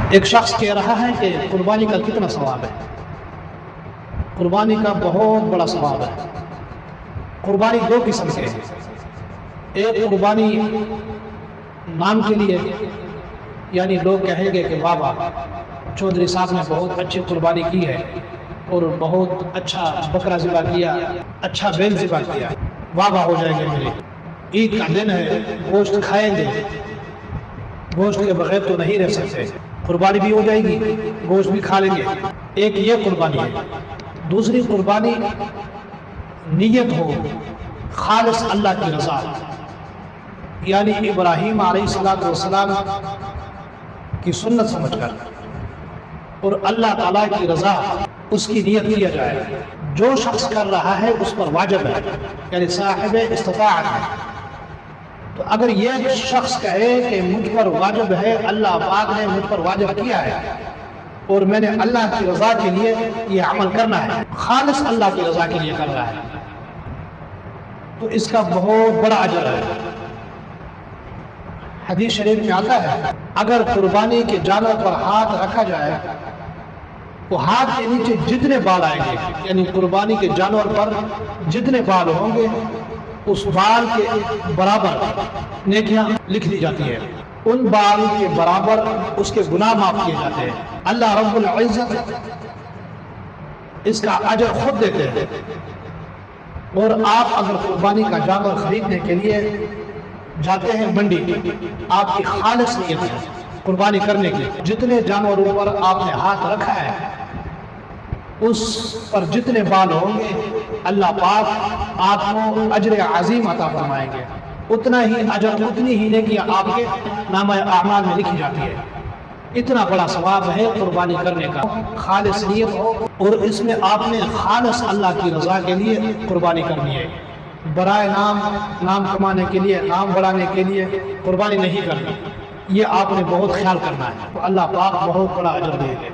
ایک شخص کہہ رہا ہے کہ قربانی کا کتنا ثواب ہے؟ قربانی کا بہت بڑا ثواب ہے۔ قربانی دو قسم کے ہیں، ایک قربانی نام کے لیے، یعنی لوگ کہیں گے کہ بابا چودھری صاحب نے بہت اچھی قربانی کی ہے اور بہت اچھا بکرا ذبح کیا، اچھا بیل ذبح کیا، واہ واہ ہو جائیں گے میرے، عید کا دن ہے گوشت کھائیں گے، گوشت کے بغیر تو نہیں رہ سکتے، قربانی بھی ہو جائے گی گوشت بھی کھا لیں گے۔ ایک یہ قربانی ہے۔ دوسری قربانی نیت ہو خالص اللہ کی رضا، یعنی ابراہیم علیہ السلام کی سنت سمجھ کر اور اللہ تعالیٰ کی رضا اس کی نیت کیا جائے۔ جو شخص کر رہا ہے اس پر واجب ہے، یعنی صاحب استطاعت ہے۔ تو اگر یہ شخص کہے کہ مجھ پر واجب ہے، اللہ پاک نے مجھ پر واجب کیا ہے اور میں نے اللہ کی رضا کے لیے یہ عمل کرنا ہے، خالص اللہ کی رضا کے لیے کر رہا ہے، تو اس کا بہت بڑا اجر ہے۔ حدیث شریف میں آتا ہے اگر قربانی کے جانور پر ہاتھ رکھا جائے تو ہاتھ کے نیچے جتنے بال آئیں گے، یعنی قربانی کے جانور پر جتنے بال ہوں گے اس بال کے برابر نیکیاں لکھ دی جاتی ہیں، ان بال کے برابر اس کے گناہ معاف کیے جاتے ہیں۔ اللہ رب العزت اس کا اجر خود دیتے ہیں۔ اور آپ اگر قربانی کا جانور خریدنے کے لیے جاتے ہیں منڈی، آپ کی خالص نیت ہے قربانی کرنے کی، جتنے جانوروں پر آپ نے ہاتھ رکھا ہے اس پر جتنے بال ہوں گے اللہ پاک آپ کو اجر عظیم عطا فرمائیں گے، اتنا ہی اجر، اتنی ہی نیکی آپ کے نامہ اعمال میں لکھی جاتی ہے۔ اتنا بڑا ثواب ہے قربانی کرنے کا، خالص نیت ہو اور اس میں آپ نے خالص اللہ کی رضا کے لیے قربانی کرنی ہے، برائے نام کمانے کے لیے، نام بڑھانے کے لیے قربانی نہیں کرنی۔ یہ آپ نے بہت خیال کرنا ہے، اللہ پاک بہت بڑا اجر دے گے۔